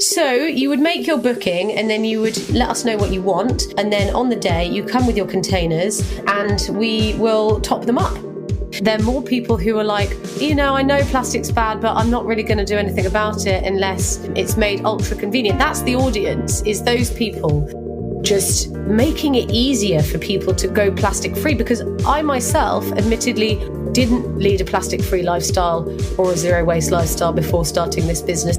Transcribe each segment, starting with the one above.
So you would make your booking and then you would let us know what you want. And then on the day you come with your containers and we will top them up. There are more people who are like, I know plastic's bad, but I'm not really going to do anything about it unless it's made ultra convenient. That's the audience, is those people. Just making it easier for people to go plastic free, because I myself admittedly didn't lead a plastic free lifestyle or a zero waste lifestyle before starting this business.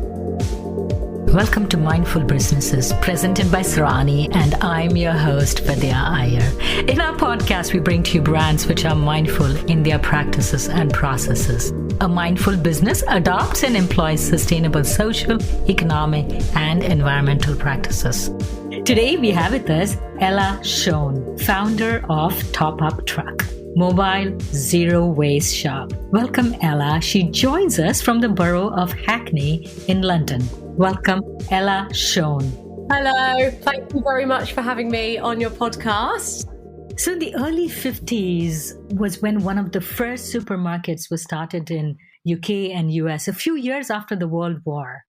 Welcome to Mindful Businesses, presented by Sarani, and I'm your host, Vidya Iyer. In our podcast, we bring to you brands which are mindful in their practices and processes. A mindful business adopts and employs sustainable social, economic, and environmental practices. Today, we have with us Ella Shone, founder of TOPUP TRUCK, mobile zero waste shop. Welcome, Ella. She joins us from the borough of Hackney in London. Welcome, Ella Shone. Hello. Thank you very much for having me on your podcast. So the early 50s was when one of the first supermarkets was started in UK and US, a few years after the World War.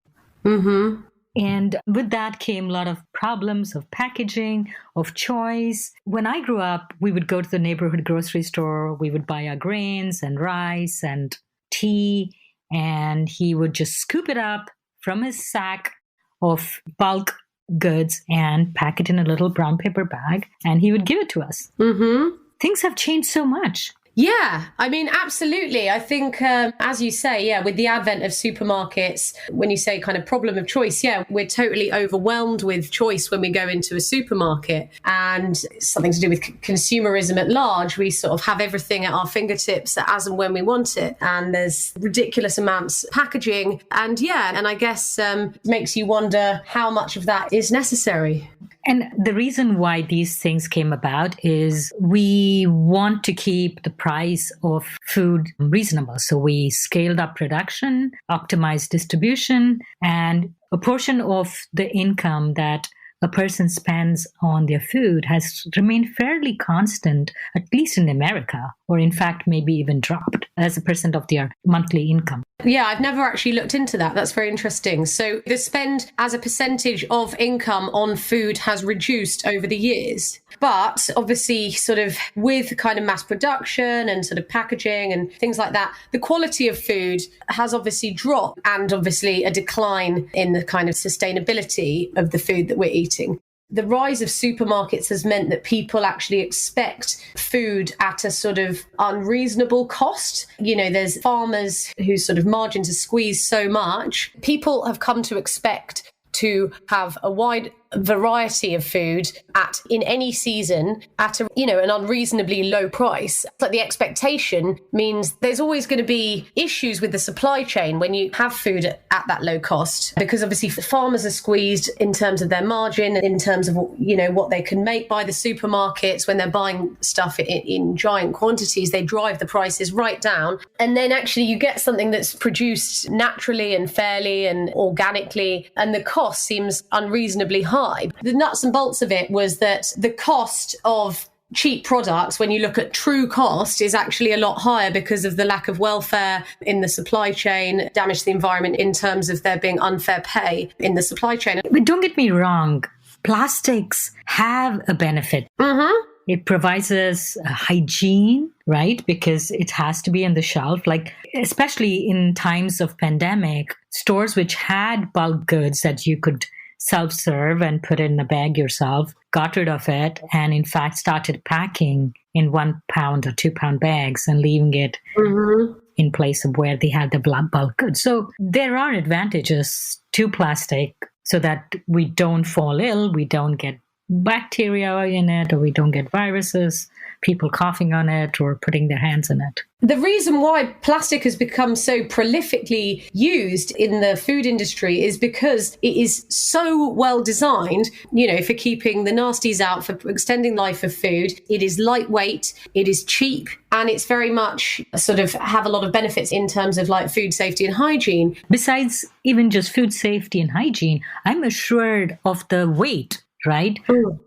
Mm-hmm. And with that came a lot of problems of packaging, of choice. When I grew up, we would go to the neighborhood grocery store. We would buy our grains and rice and tea, and he would just scoop it up from his sack of bulk goods and pack it in a little brown paper bag, and he would give it to us. Mm-hmm. Things have changed so much. Yeah, I mean, absolutely. I think, as you say, with the advent of supermarkets, when you say kind of problem of choice, we're totally overwhelmed with choice when we go into a supermarket, and it's something to do with consumerism at large. We sort of have everything at our fingertips as and when we want it, and there's ridiculous amounts of packaging, and I guess makes you wonder how much of that is necessary. And the reason why these things came about is we want to keep the price of food reasonable. So we scaled up production, optimized distribution, and a portion of the income that a person spends on their food has remained fairly constant, at least in America, or in fact, maybe even dropped as a percent of their monthly income. Yeah, I've never actually looked into that. That's very interesting. So the spend as a percentage of income on food has reduced over the years. But obviously, sort of with kind of mass production and sort of packaging and things like that, the quality of food has obviously dropped, and obviously a decline in the kind of sustainability of the food that we're eating. The rise of supermarkets has meant that people actually expect food at a sort of unreasonable cost. There's farmers whose sort of margins are squeezed so much. People have come to expect to have a wide variety of food in any season at an unreasonably low price. But the expectation means there's always going to be issues with the supply chain when you have food at that low cost, because obviously farmers are squeezed in terms of their margin, in terms of what they can make by the supermarkets. When they're buying stuff in giant quantities, they drive the prices right down, and then actually you get something that's produced naturally and fairly and organically, and the cost seems unreasonably high. The nuts and bolts of it was that the cost of cheap products, when you look at true cost, is actually a lot higher because of the lack of welfare in the supply chain, damage to the environment in terms of there being unfair pay in the supply chain. But don't get me wrong, plastics have a benefit. Mm-hmm. It provides us hygiene, right? Because it has to be on the shelf. Like, especially in times of pandemic, stores which had bulk goods that you could self-serve and put it in a bag yourself, got rid of it, and in fact started packing in 1 pound or 2 pound bags and leaving it in place of where they had the bulk goods. So there are advantages to plastic so that we don't fall ill, we don't get bacteria in it, or we don't get viruses, people coughing on it or putting their hands in it. The reason why plastic has become so prolifically used in the food industry is because it is so well designed, for keeping the nasties out, for extending life of food. It is lightweight, it is cheap, and it's very much sort of have a lot of benefits in terms of like food safety and hygiene. Besides even just food safety and hygiene, I'm assured of the weight, right?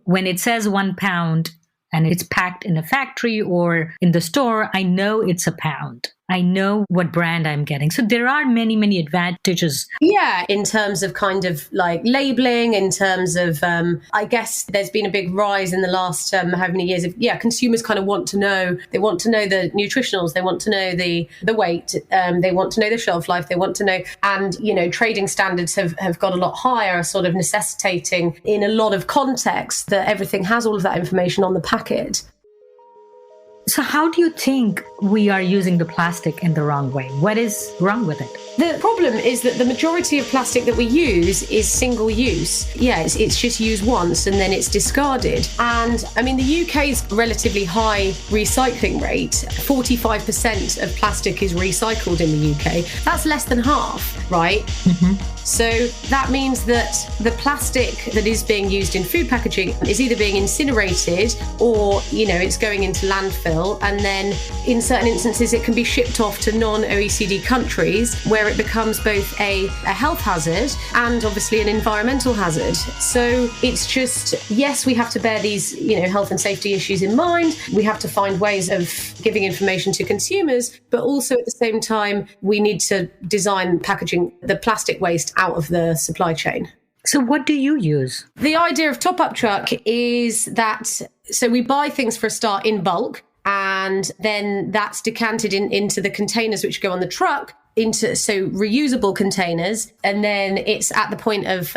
When it says 1 pound, and it's packed in a factory or in the store, I know it's a pound. I know what brand I'm getting. So there are many, many advantages. Yeah, in terms of kind of like labeling, in terms of, I guess there's been a big rise in the last how many years of, consumers kind of want to know, they want to know the nutritionals, they want to know the weight, they want to know the shelf life, they want to know, and, trading standards have got a lot higher, sort of necessitating in a lot of contexts that everything has all of that information on the packet. So how do you think we are using the plastic in the wrong way? What is wrong with it? The problem is that the majority of plastic that we use is single use. Yeah, it's just used once and then it's discarded. And I mean, the UK's relatively high recycling rate, 45% of plastic is recycled in the UK. That's less than half, right? Mm-hmm. So that means that the plastic that is being used in food packaging is either being incinerated or, it's going into landfill. And then in certain instances, it can be shipped off to non-OECD countries where it becomes both a health hazard and obviously an environmental hazard. So it's just, yes, we have to bear these, health and safety issues in mind. We have to find ways of giving information to consumers, but also at the same time, we need to design packaging, the plastic waste out of the supply chain. So what do you use? The idea of Top-Up Truck is that, so we buy things for a start in bulk, and then that's decanted into the containers which go on the truck, into reusable containers, and then it's at the point of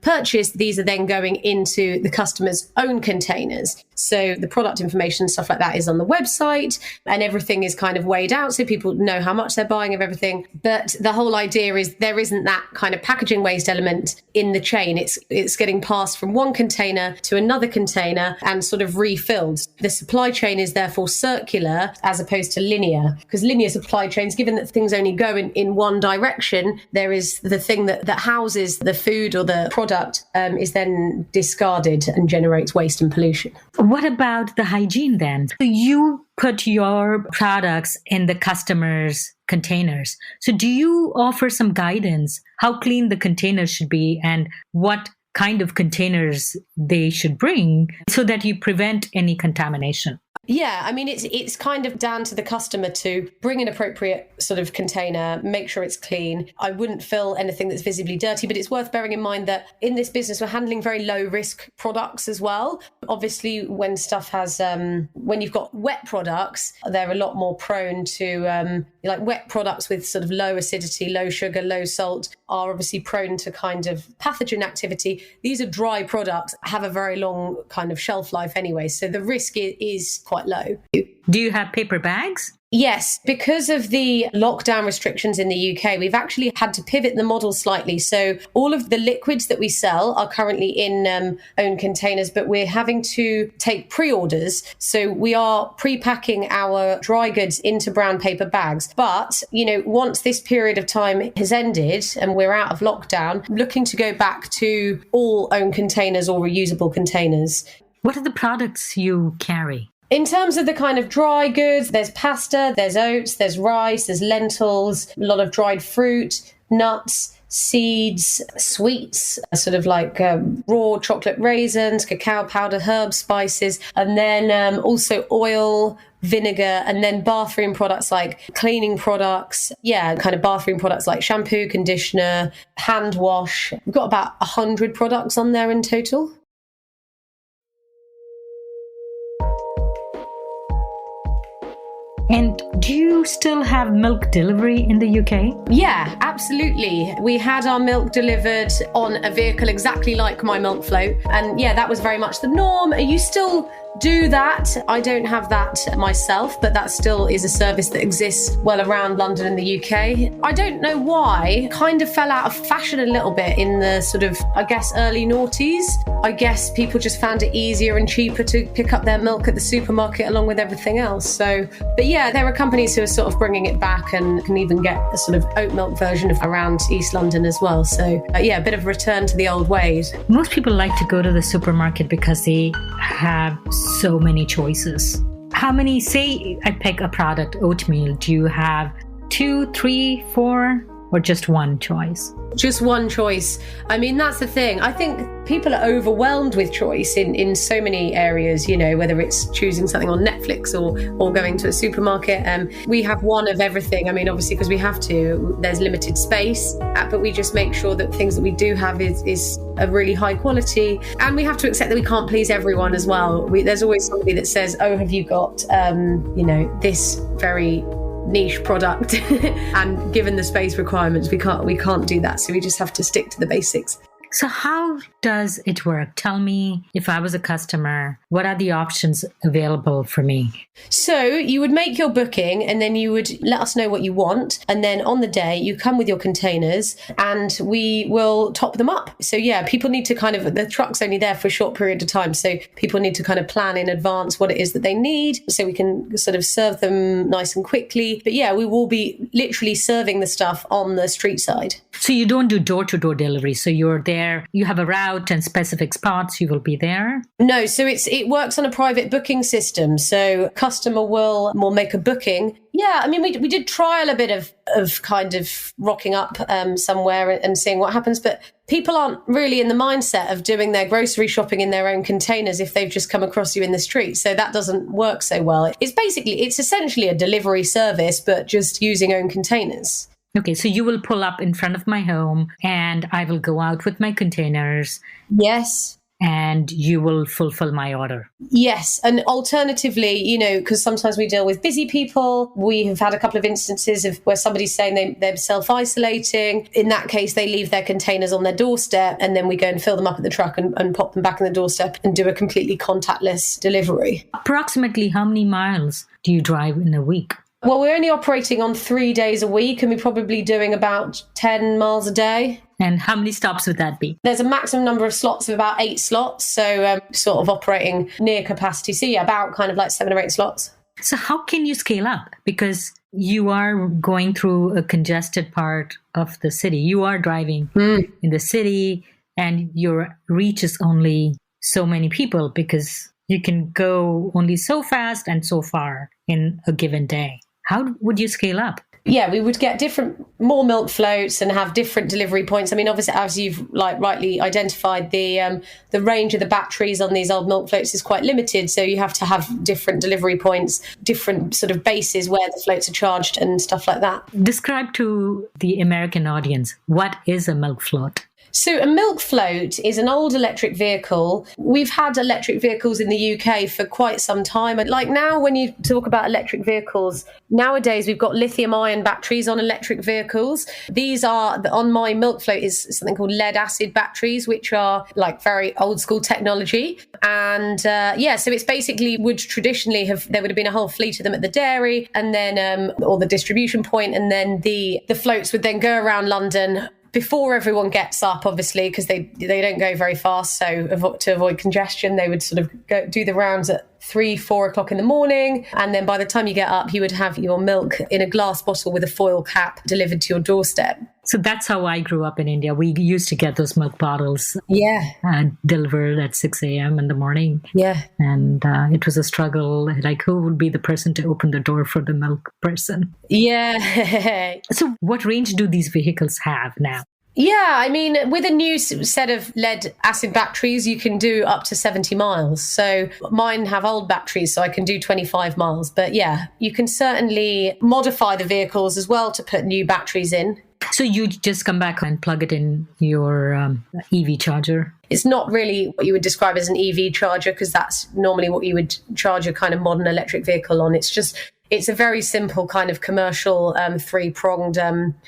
purchase, these are then going into the customer's own containers. So the product information, stuff like that, is on the website, and everything is kind of weighed out so people know how much they're buying of everything. But the whole idea is there isn't that kind of packaging waste element in the chain. It's getting passed from one container to another container and sort of refilled. The supply chain is therefore circular as opposed to linear, because linear supply chains, given that things only go in one direction, there is the thing that houses the food or the product is then discarded and generates waste and pollution. What about the hygiene then? So you put your products in the customer's containers. So do you offer some guidance how clean the containers should be and what kind of containers they should bring so that you prevent any contamination? Yeah, I mean, it's kind of down to the customer to bring an appropriate sort of container, make sure it's clean. I wouldn't fill anything that's visibly dirty, but it's worth bearing in mind that in this business, we're handling very low risk products as well. Obviously, when stuff has, when you've got wet products, they're a lot more prone to, like wet products with sort of low acidity, low sugar, low salt are obviously prone to kind of pathogen activity. These are dry products, have a very long kind of shelf life anyway. So the risk is quite low. Do you have paper bags? Yes, because of the lockdown restrictions in the UK, we've actually had to pivot the model slightly. So all of the liquids that we sell are currently in own containers, but we're having to take pre-orders. So we are pre-packing our dry goods into brown paper bags. But, once this period of time has ended and we're out of lockdown, looking to go back to all own containers or reusable containers. What are the products you carry? In terms of the kind of dry goods, there's pasta, there's oats, there's rice, there's lentils, a lot of dried fruit, nuts, seeds, sweets, sort of like raw chocolate raisins, cacao powder, herbs, spices, and then also oil, vinegar, and then bathroom products like cleaning products. Yeah, kind of bathroom products like shampoo, conditioner, hand wash. We've got about 100 products on there in total. And do you still have milk delivery in the UK? Yeah, absolutely. We had our milk delivered on a vehicle exactly like my milk float. And yeah, that was very much the norm. You still do that. I don't have that myself, but that still is a service that exists well around London and the UK. I don't know why. It kind of fell out of fashion a little bit in the sort of, I guess, early noughties. I guess people just found it easier and cheaper to pick up their milk at the supermarket along with everything else. So, but yeah, there are companies who are sort of bringing it back and can even get a sort of oat milk version of around East London as well. So yeah, a bit of return to the old ways. Most people like to go to the supermarket because they have so many choices. How many, say I pick a product, oatmeal, do you have 2, 3, 4 or just one choice? Just one choice. I mean, that's the thing. I think people are overwhelmed with choice in so many areas, whether it's choosing something on Netflix or going to a supermarket. We have one of everything. I mean, obviously, because we have to, there's limited space, but we just make sure that things that we do have is a really high quality. And we have to accept that we can't please everyone as well. There's always somebody that says, oh, have you got, this very niche product? And given the space requirements, we can't do that. So we just have to stick to the basics. So how does it work? Tell me, if I was a customer, what are the options available for me? So you would make your booking and then you would let us know what you want. And then on the day, you come with your containers and we will top them up. So yeah, people need to the truck's only there for a short period of time. So people need to kind of plan in advance what it is that they need so we can sort of serve them nice and quickly. But yeah, we will be literally serving the stuff on the street side. So you don't do door-to-door delivery. So you're there, you have a route and specific spots, you will be there? No, so it works on a private booking system. So customer will make a booking. Yeah, I mean, we did trial a bit of kind of rocking up somewhere and seeing what happens. But people aren't really in the mindset of doing their grocery shopping in their own containers if they've just come across you in the street. So that doesn't work so well. It's essentially a delivery service, but just using own containers. Okay, so you will pull up in front of my home and I will go out with my containers. Yes. And you will fulfill my order. Yes. And alternatively, because sometimes we deal with busy people, we have had a couple of instances of where somebody's saying they're self-isolating. In that case, they leave their containers on their doorstep and then we go and fill them up at the truck and pop them back on the doorstep and do a completely contactless delivery. Approximately how many miles do you drive in a week? Well, we're only operating on 3 days a week and we're probably doing about 10 miles a day. And how many stops would that be? There's a maximum number of slots of about 8 slots. So sort of operating near capacity. So yeah, about kind of like 7 or 8 slots. So how can you scale up? Because you are going through a congested part of the city. You are driving in the city and your reach is only so many people because you can go only so fast and so far in a given day. How would you scale up? Yeah, we would get more milk floats and have different delivery points. I mean, obviously, as you've rightly identified, the range of the batteries on these old milk floats is quite limited. So you have to have different delivery points, different sort of bases where the floats are charged and stuff like that. Describe to the American audience, what is a milk float? So a milk float is an old electric vehicle. We've had electric vehicles in the UK for quite some time. And like now, when you talk about electric vehicles, nowadays we've got lithium ion batteries on electric vehicles. These are, on my milk float is something called lead acid batteries, which are like very old school technology. And so it's basically there would have been a whole fleet of them at the dairy and then, or the distribution point. And then the floats would then go around London before everyone gets up, obviously, because they don't go very fast. So to avoid congestion, they would sort of do the rounds at 3-4 o'clock in the morning. And then by the time you get up, you would have your milk in a glass bottle with a foil cap delivered to your doorstep. So that's how I grew up in India. We used to get those milk bottles delivered at 6 a.m. in the morning. Yeah. And it was a struggle. Like, who would be the person to open the door for the milk person? Yeah. So what range do these vehicles have now? Yeah, I mean, with a new set of lead acid batteries, you can do up to 70 miles. So mine have old batteries, so I can do 25 miles. But yeah, you can certainly modify the vehicles as well to put new batteries in. So you just come back and plug it in your EV charger? It's not really what you would describe as an EV charger, because that's normally what you would charge a kind of modern electric vehicle on. It's a very simple kind of commercial 3-pronged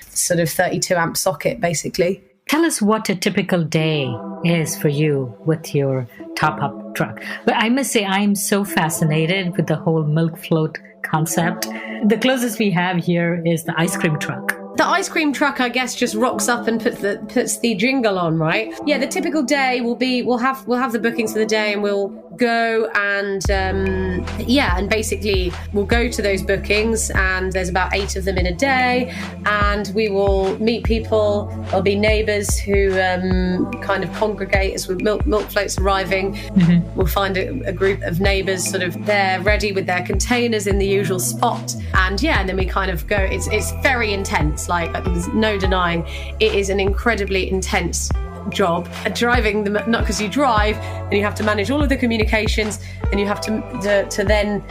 sort of 32 amp socket, basically. Tell us what a typical day is for you with your top-up truck. But I must say, I'm so fascinated with the whole milk float concept. The closest we have here is the ice cream truck. The ice cream truck, I guess, just rocks up and puts the jingle on, right? Yeah, the typical day will be we'll have the bookings for the day, and we'll go and and basically we'll go to those bookings, and there's about 8 of them in a day, and we will meet people. There'll be neighbours who kind of congregate as with milk floats arriving. Mm-hmm. We'll find a group of neighbours sort of there ready with their containers in the usual spot, and then we kind of go. It's very intense. like, there's no denying, it is an incredibly intense job. Driving them, not because you drive and you have to manage all of the communications and you have to then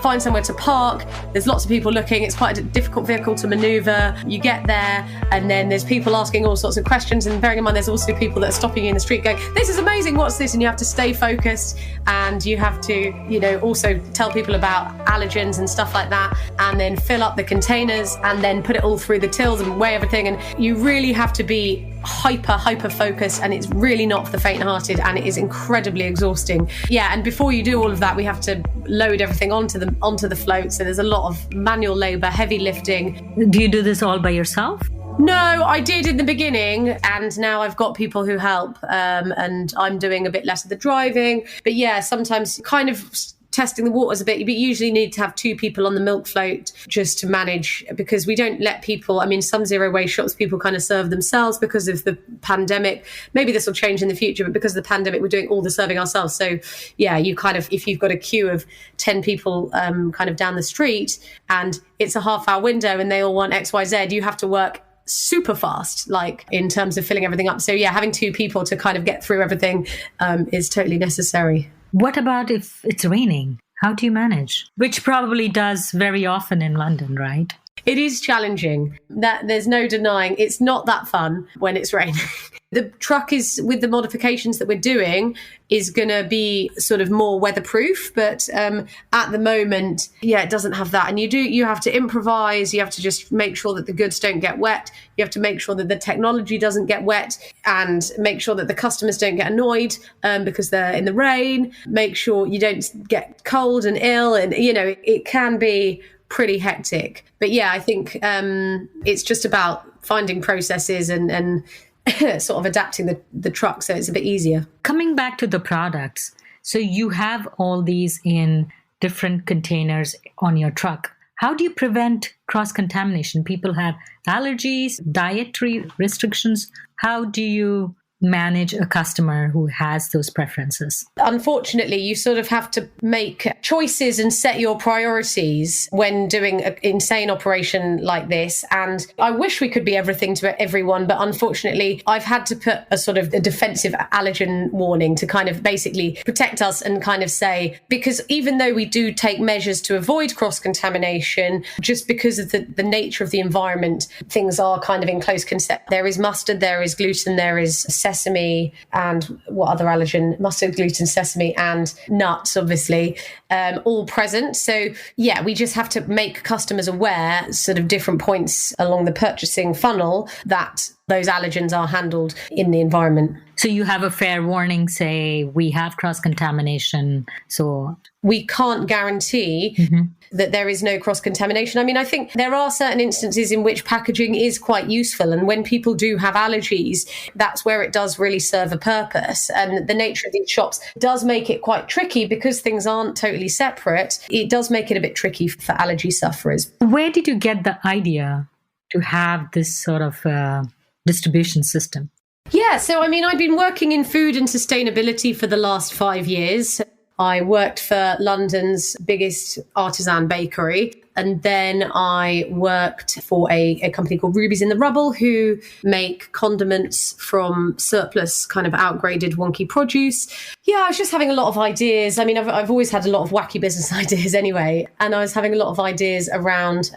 find somewhere to park. There's lots of people looking. It's quite a difficult vehicle to maneuver. You get there and then there's people asking all sorts of questions, and bearing in mind there's also people that are stopping you in the street going, this is amazing, what's this? And you have to stay focused, and you have to, also tell people about allergens and stuff like that, and then fill up the containers and then put it all through the tills and weigh everything. And you really have to be hyper focused, and it's really not for the faint-hearted, and it is incredibly exhausting. Yeah, and before you do all of that, we have to load everything onto the float, so there's a lot of manual labor, heavy lifting. Do you do this all by yourself? No, I did in the beginning, and now I've got people who help, and I'm doing a bit less of the driving. But yeah, sometimes kind of testing the waters a bit. You usually need to have 2 people on the milk float just to manage, because we don't let people, some zero waste shops, people kind of serve themselves because of the pandemic. Maybe this will change in the future, but because of the pandemic, we're doing all the serving ourselves. So yeah, you kind of, if you've got a queue of 10 people kind of down the street and it's a half-hour window and they all want XYZ, you have to work super fast, like in terms of filling everything up. So yeah, having 2 people to kind of get through everything is totally necessary. What about if it's raining? How do you manage? Which probably does very often in London, right? It is challenging. That there's no denying. It's not that fun when it's raining. The truck is, with the modifications that we're doing, is going to be sort of more weatherproof. But at the moment, yeah, it doesn't have that. And you have to improvise. You have to just make sure that the goods don't get wet. You have to make sure that the technology doesn't get wet, and make sure that the customers don't get annoyed because they're in the rain. Make sure you don't get cold and ill. And, it can be pretty hectic. But yeah, I think it's just about finding processes and sort of adapting the truck so it's a bit easier. Coming back to the products, so you have all these in different containers on your truck. How do you prevent cross-contamination? People have allergies, dietary restrictions. How do you manage a customer who has those preferences? Unfortunately, you sort of have to make choices and set your priorities when doing an insane operation like this. And I wish we could be everything to everyone, but unfortunately, I've had to put a sort of a defensive allergen warning to kind of basically protect us and kind of say, because even though we do take measures to avoid cross-contamination, just because of the nature of the environment, things are kind of in close concept. There is mustard, there is gluten, there is sesame, and what other allergen? Mustard, gluten, sesame, and nuts, obviously, all present. So yeah, we just have to make customers aware, sort of different points along the purchasing funnel, that those allergens are handled in the environment. So you have a fair warning, say, we have cross-contamination, so... We can't guarantee that there is no cross-contamination. I think there are certain instances in which packaging is quite useful. And when people do have allergies, that's where it does really serve a purpose. And the nature of these shops does make it quite tricky, because things aren't totally separate. It does make it a bit tricky for allergy sufferers. Where did you get the idea to have this sort of distribution system? Yeah, so I've been working in food and sustainability for the last 5 years. I worked for London's biggest artisan bakery. And then I worked for a company called Ruby's in the Rubble, who make condiments from surplus, kind of outgraded, wonky produce. Yeah, I was just having a lot of ideas. I've always had a lot of wacky business ideas anyway. And I was having a lot of ideas around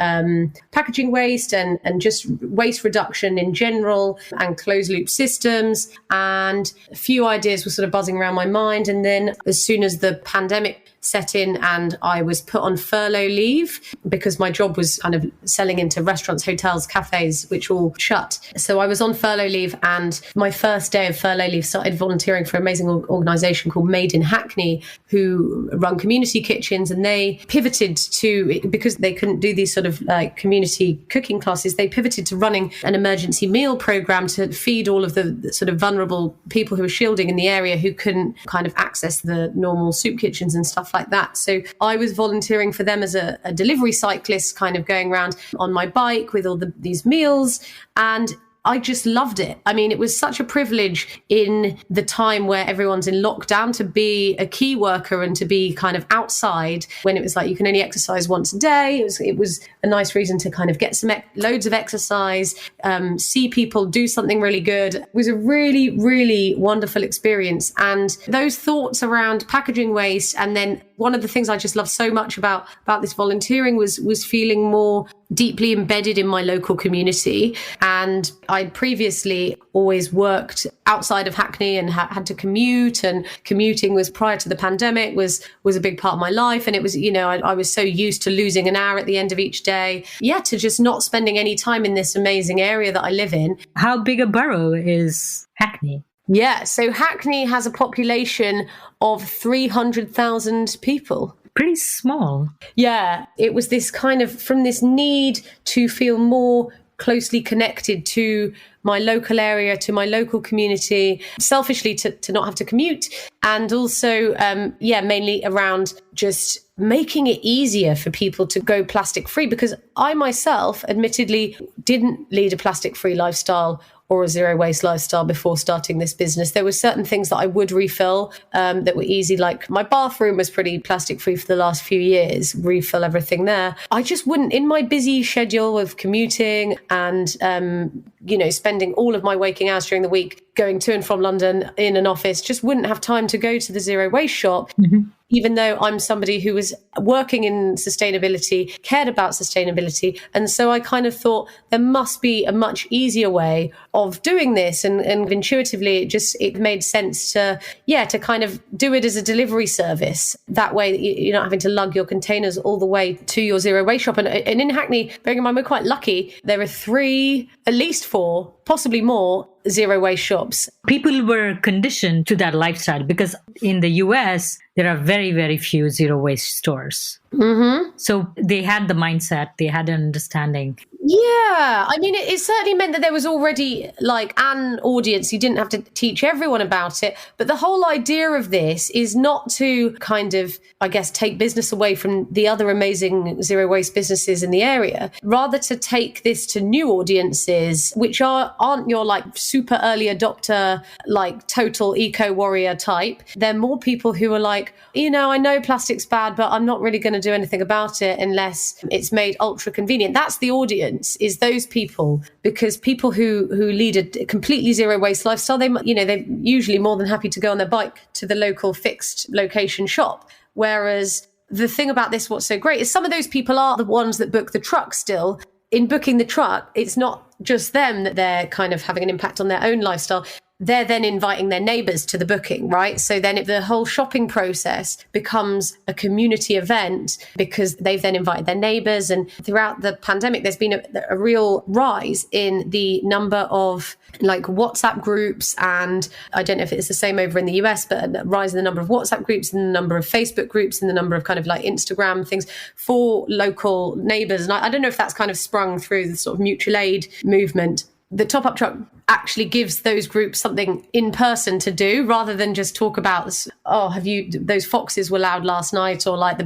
packaging waste and just waste reduction in general, and closed loop systems. And a few ideas were sort of buzzing around my mind. And then as soon as the pandemic set in and I was put on furlough leave, because my job was kind of selling into restaurants, hotels, cafes, which all shut. So I was on furlough leave, and my first day of furlough leave started volunteering for an amazing organisation called Made in Hackney, who run community kitchens. And they pivoted to, because they couldn't do these sort of like community cooking classes, they pivoted to running an emergency meal programme to feed all of the sort of vulnerable people who were shielding in the area, who couldn't kind of access the normal soup kitchens and stuff like that. So I was volunteering for them as a delivery cyclist, kind of going around on my bike with all these meals. And I just loved it. I mean, it was such a privilege in the time where everyone's in lockdown to be a key worker and to be kind of outside when it was like you can only exercise once a day. It was a nice reason to kind of get some loads of exercise, see people do something really good. It was a really, really wonderful experience. And those thoughts around packaging waste, and then one of the things I just love so much about this volunteering was feeling more deeply embedded in my local community. And I'd previously always worked outside of Hackney and had to commute, and commuting was prior to the pandemic was a big part of my life. And it was, I was so used to losing an hour at the end of each day. Yeah, to just not spending any time in this amazing area that I live in. How big a borough is Hackney? Yeah, so Hackney has a population of 300,000 people. Pretty small. Yeah, it was this kind of from this need to feel more closely connected to my local area, to my local community, selfishly to not have to commute. And also, mainly around just making it easier for people to go plastic free, because I myself admittedly didn't lead a plastic free lifestyle or a zero waste lifestyle before starting this business. There were certain things that I would refill that were easy, like my bathroom was pretty plastic free for the last few years, refill everything there. I just wouldn't, in my busy schedule of commuting and, spending all of my waking hours during the week going to and from London in an office, just wouldn't have time to go to the zero waste shop. Mm-hmm. Even though I'm somebody who was working in sustainability, cared about sustainability. And so I kind of thought there must be a much easier way of doing this. And intuitively, it made sense to kind of do it as a delivery service. That way you're not having to lug your containers all the way to your zero waste shop. And in Hackney, bearing in mind, we're quite lucky. There are 3, at least 4, possibly more zero waste shops. People were conditioned to that lifestyle because in the US, there are very, very few zero waste stores. Mm-hmm. So they had the mindset, they had an understanding. Yeah, I mean, it certainly meant that there was already like an audience. You didn't have to teach everyone about it. But the whole idea of this is not to kind of, I guess, take business away from the other amazing zero waste businesses in the area, rather to take this to new audiences, which aren't your like super early adopter, like total eco warrior type. They're more people who are like, I know plastic's bad, but I'm not really going to do anything about it unless it's made ultra convenient. That's the audience, is those people, because people who lead a completely zero waste lifestyle, they're usually more than happy to go on their bike to the local fixed location shop. Whereas the thing about this, what's so great, is some of those people are the ones that book the truck still. In booking the truck, it's not just them that they're kind of having an impact on their own lifestyle. They're then inviting their neighbours to the booking, right? So then the whole shopping process becomes a community event because they've then invited their neighbours. And throughout the pandemic, there's been a real rise in the number of like WhatsApp groups. And I don't know if it's the same over in the US, but a rise in the number of WhatsApp groups and the number of Facebook groups and the number of kind of like Instagram things for local neighbours. And I don't know if that's kind of sprung through the sort of mutual aid movement. The Top-Up Truck actually gives those groups something in person to do, rather than just talk about, those foxes were loud last night, or like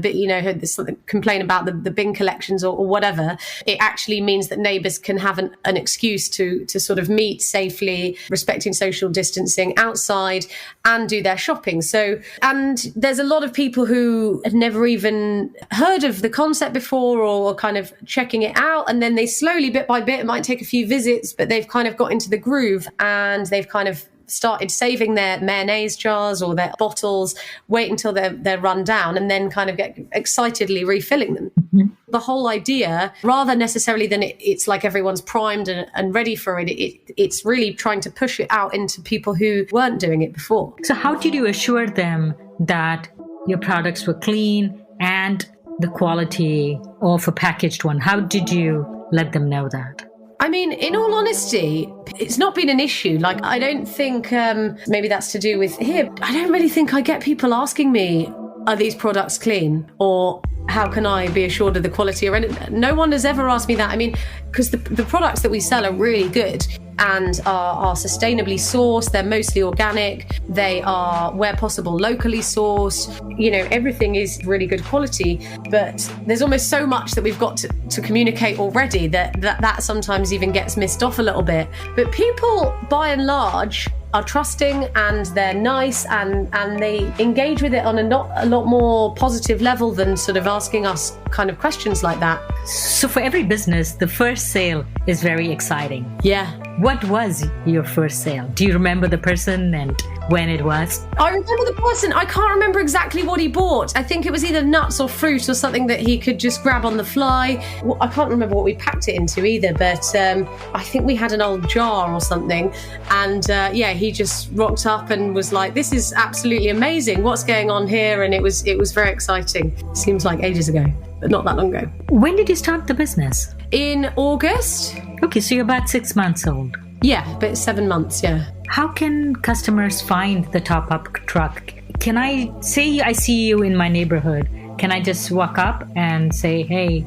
complain about the bin collections or whatever. It actually means that neighbours can have an excuse to sort of meet safely, respecting social distancing outside, and do their shopping. So, and there's a lot of people who had never even heard of the concept before, or kind of checking it out, and then they slowly, bit by bit, it might take a few visits, but they've kind of got into the groove, and they've kind of started saving their mayonnaise jars or their bottles, wait until they're run down, and then kind of get excitedly refilling them. Mm-hmm. The whole idea, rather necessarily than it's like everyone's primed and ready for it, it's really trying to push it out into people who weren't doing it before. So how did you assure them that your products were clean and the quality of a packaged one? How did you let them know that? I mean, in all honesty, it's not been an issue. Like, I don't think, maybe that's to do with here, I don't really think I get people asking me, are these products clean? Or how can I be assured of the quality? Or no one has ever asked me that. I mean, because the products that we sell are really good. and are sustainably sourced. They're mostly organic. They are, where possible, locally sourced. Everything is really good quality, but there's almost so much that we've got to communicate already that sometimes even gets missed off a little bit. But people, by and large, are trusting, and they're nice, and they engage with it on a lot more positive level than sort of asking us kind of questions like that. So for every business, the first sale is very exciting. Yeah. What was your first sale? Do you remember the person and when it was? I remember the person. I can't remember exactly what he bought. I think it was either nuts or fruit or something that he could just grab on the fly. Well, I can't remember what we packed it into either, but I think we had an old jar or something. And he just rocked up and was like, "This is absolutely amazing. What's going on here?" And it was very exciting. Seems like ages ago, but not that long ago. When did you start the business? In August. Okay, so you're about 6 months old. Yeah, but 7 months, yeah. How can customers find the Top-Up Truck? Can I say I see you in my neighborhood? Can I just walk up and say, "Hey,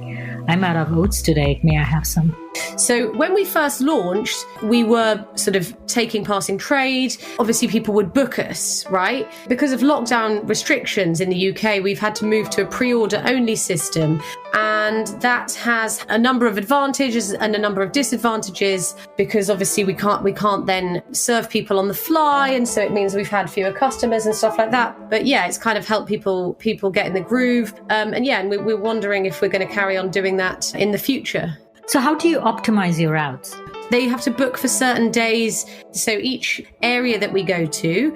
I'm out of oats today. May I have some?" So when we first launched, we were sort of taking passing trade. Obviously, people would book us, right? Because of lockdown restrictions in the UK, we've had to move to a pre-order only system. And that has a number of advantages and a number of disadvantages, because obviously we can't then serve people on the fly. And so it means we've had fewer customers and stuff like that. But yeah, it's kind of helped people get in the groove. And we're wondering if we're going to carry on doing that in the future. So how do you optimize your routes? They have to book for certain days. So each area that we go to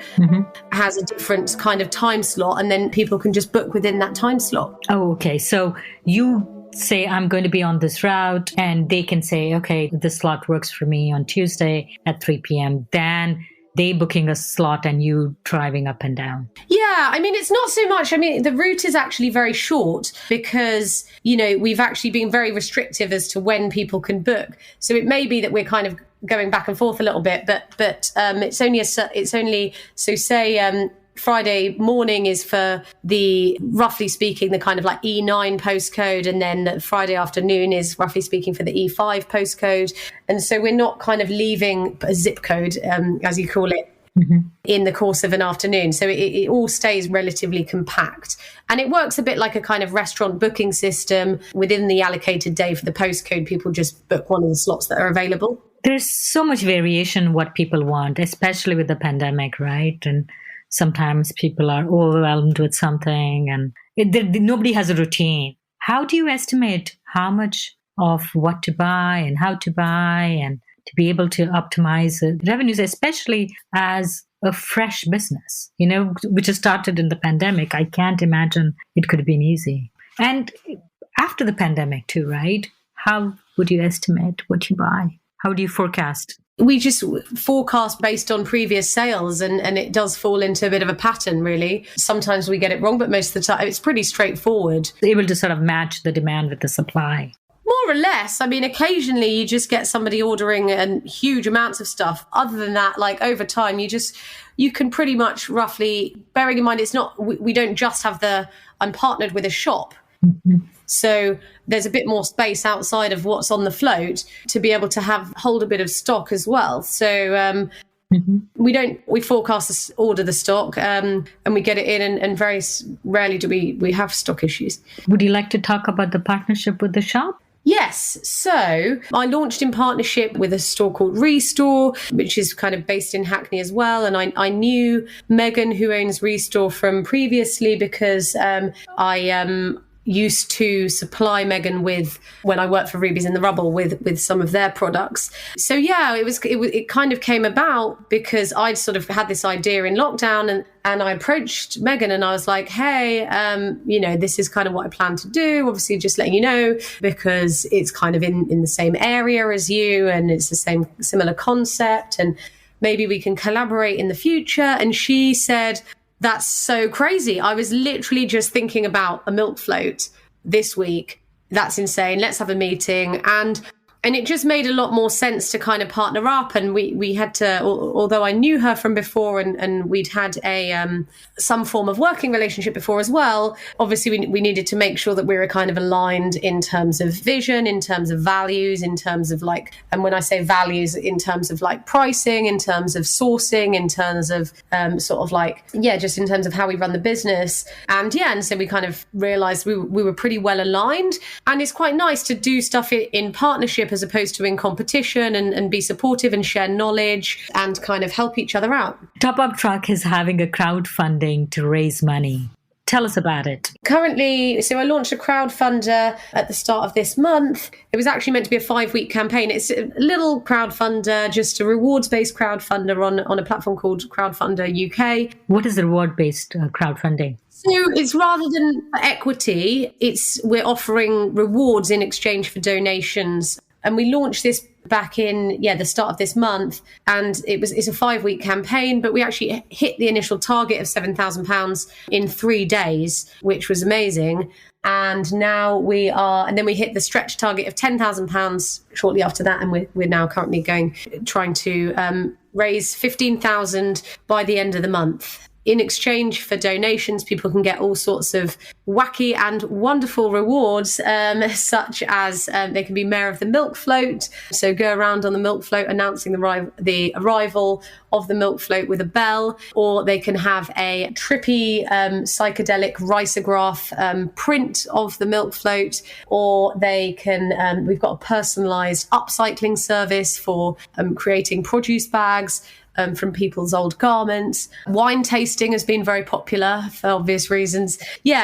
has a different kind of time slot, and then people can just book within that time slot. Oh, okay. So you say, "I'm going to be on this route," and they can say, "Okay, this slot works for me on Tuesday at 3 p.m. Then they booking a slot and you driving up and down. Yeah, I mean, it's not so much. I mean, the route is actually very short because, we've actually been very restrictive as to when people can book. So it may be that we're kind of going back and forth a little bit, but say Friday morning is for the, roughly speaking, the kind of like E9 postcode, and then the Friday afternoon is roughly speaking for the E5 postcode. And so we're not kind of leaving a zip code, as you call it, in the course of an afternoon. So it all stays relatively compact. And it works a bit like a kind of restaurant booking system. Within the allocated day for the postcode, people just book one of the slots that are available. There's so much variation what people want, especially with the pandemic, right? And sometimes people are overwhelmed with something and nobody has a routine. How do you estimate how much of what to buy and how to buy and to be able to optimize revenues, especially as a fresh business, which has started in the pandemic? I can't imagine it could have been easy. And after the pandemic too, right? How would you estimate what you buy? How do you forecast? We just forecast based on previous sales, and it does fall into a bit of a pattern, really. Sometimes we get it wrong, but most of the time it's pretty straightforward. Able to sort of match the demand with the supply. More or less. I mean, occasionally you just get somebody ordering huge amounts of stuff. Other than that, like over time, you can pretty much roughly, bearing in mind it's not, we don't just have I'm partnered with a shop. So there's a bit more space outside of what's on the float to be able to hold a bit of stock as well. So we forecast order the stock and we get it in, and very rarely do we have stock issues. Would you like to talk about the partnership with the shop? Yes. So I launched in partnership with a store called Re-Stor, which is kind of based in Hackney as well. And I knew Megan, who owns Re-Stor, from previously because I used to supply Megan with, when I worked for Rubies in the Rubble, with some of their products. So yeah, it kind of came about because I'd sort of had this idea in lockdown, and I approached Megan and I was like, hey, this is kind of what I plan to do. Obviously, just letting you know, because it's kind of in the same area as you, and it's the similar concept, and maybe we can collaborate in the future. And she said, that's so crazy. I was literally just thinking about a milk float this week. That's insane. Let's have a meeting. And And it just made a lot more sense to kind of partner up. And we had to, although I knew her from before and we'd had some form of working relationship before as well, obviously we needed to make sure that we were kind of aligned in terms of vision, in terms of values, in terms of like, and when I say values, in terms of like pricing, in terms of sourcing, in terms of sort of like, just in terms of how we run the business. And so we kind of realized we were pretty well aligned. And it's quite nice to do stuff in partnership as opposed to in competition, and be supportive and share knowledge and kind of help each other out. TOPUP Truck is having a crowdfunding to raise money. Tell us about it. Currently, so I launched a crowdfunder at the start of this month. It was actually meant to be a 5-week campaign. It's a little crowdfunder, just a rewards-based crowdfunder on a platform called Crowdfunder UK. What is the reward-based crowdfunding? So it's rather than equity, we're offering rewards in exchange for donations. And we launched this back in the start of this month, and it's a 5-week campaign, but we actually hit the initial target of £7,000 in 3 days, which was amazing. And now and then we hit the stretch target of £10,000 shortly after that, and we're now currently trying to raise 15,000 by the end of the month. In exchange for donations, people can get all sorts of wacky and wonderful rewards, such as they can be mayor of the milk float. So go around on the milk float announcing the arrival of the milk float with a bell, or they can have a trippy psychedelic risograph print of the milk float, or they can, we've got a personalised upcycling service for creating produce bags from people's old garments. Wine tasting has been very popular for obvious reasons.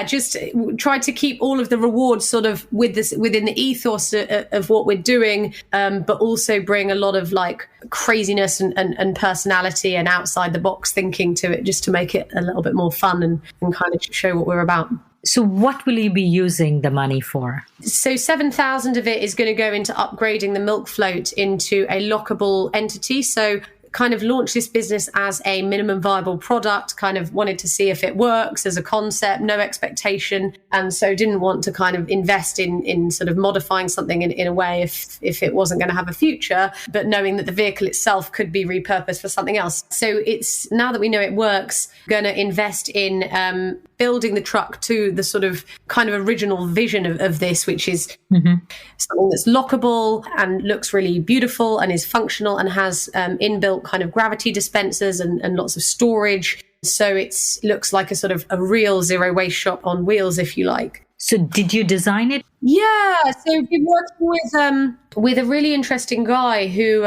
Just try to keep all of the rewards sort of within the ethos of what we're doing, but also bring a lot of like craziness and personality and outside the box thinking to it, just to make it a little bit more fun and kind of show what we're about. So what will you be using the money for? So 7,000 of it is going to go into upgrading the milk float into a lockable entity. So kind of launched this business as a minimum viable product, kind of wanted to see if it works as a concept, no expectation. And so didn't want to kind of invest in sort of modifying something in a way if it wasn't going to have a future, but knowing that the vehicle itself could be repurposed for something else. So it's, now that we know it works, going to invest in building the truck to the sort of kind of original vision of this, which is something that's lockable and looks really beautiful and is functional and has inbuilt kind of gravity dispensers and lots of storage. So it looks like a sort of a real zero waste shop on wheels, if you like. So did you design it? Yeah, so we've been working with a really interesting guy who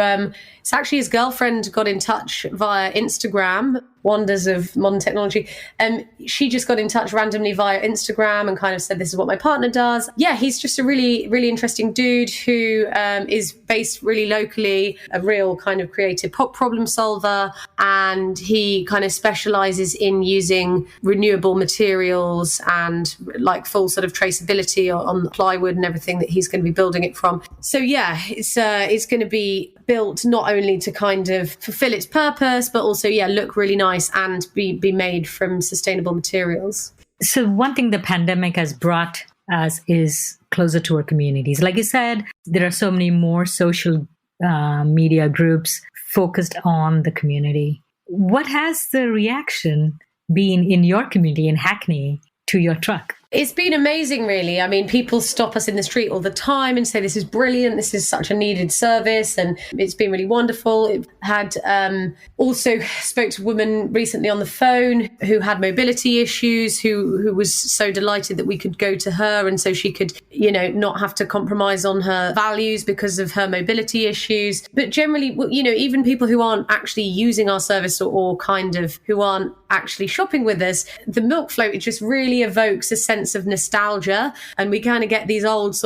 it's actually his girlfriend got in touch via Instagram, wonders of modern technology. She just got in touch randomly via Instagram and kind of said, this is what my partner does. Yeah, he's just a really, really interesting dude who is based really locally, a real kind of creative problem solver. And he kind of specializes in using renewable materials and like full sort of traceability on the plywood and everything that he's going to be building it from. So yeah, it's going to be built not only to kind of fulfill its purpose, but also look really nice and be made from sustainable materials. So one thing the pandemic has brought us is closer to our communities. Like you said, there are so many more social media groups focused on the community. What has the reaction been in your community in Hackney to your truck? It's been amazing, really. I mean, people stop us in the street all the time and say, this is brilliant. This is such a needed service. And it's been really wonderful. It had also spoke to a woman recently on the phone who had mobility issues, who was so delighted that we could go to her. And so she could, not have to compromise on her values because of her mobility issues. But generally, even people who aren't actually using our service or kind of who aren't actually shopping with us, the milk float, it just really evokes a sense of nostalgia, and we kind of get these old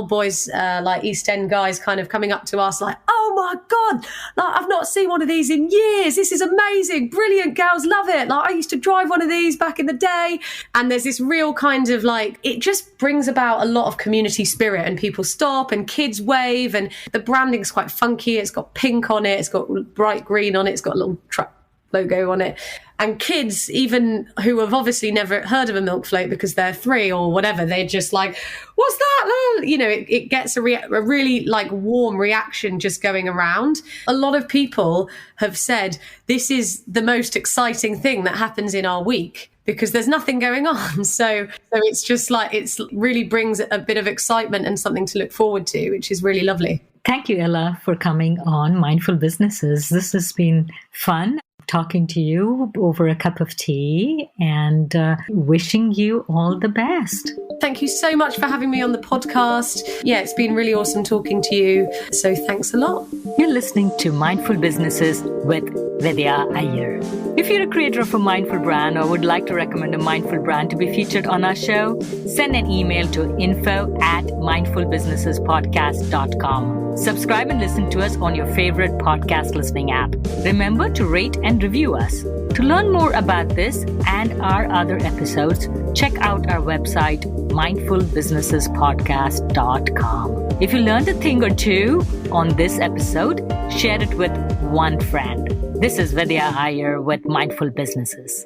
boys like East End guys kind of coming up to us like, oh my god, like I've not seen one of these in years, this is amazing, brilliant, girls love it, like I used to drive one of these back in the day. And there's this real kind of like, it just brings about a lot of community spirit, and people stop and kids wave, and the branding's quite funky, it's got pink on it, it's got bright green on it, it's got a little truck logo on it. And kids, even who have obviously never heard of a milk float because they're 3 or whatever, they're just like, what's that? You know, it gets a really like warm reaction just going around. A lot of people have said this is the most exciting thing that happens in our week because there's nothing going on. So it's just like, it's really brings a bit of excitement and something to look forward to, which is really lovely. Thank you, Ella, for coming on Mindful Businesses. This has been fun talking to you over a cup of tea and wishing you all the best. Thank you so much for having me on the podcast. Yeah, it's been really awesome talking to you. So thanks a lot. You're listening to Mindful Businesses with Vidya Iyer. If you're a creator of a mindful brand or would like to recommend a mindful brand to be featured on our show, send an email to info@mindfulbusinessespodcast.com. Subscribe and listen to us on your favorite podcast listening app. Remember to rate and review us. To learn more about this and our other episodes, check out our website, mindfulbusinessespodcast.com. If you learned a thing or two on this episode, share it with one friend. This is Vidya Iyer with Mindful Businesses.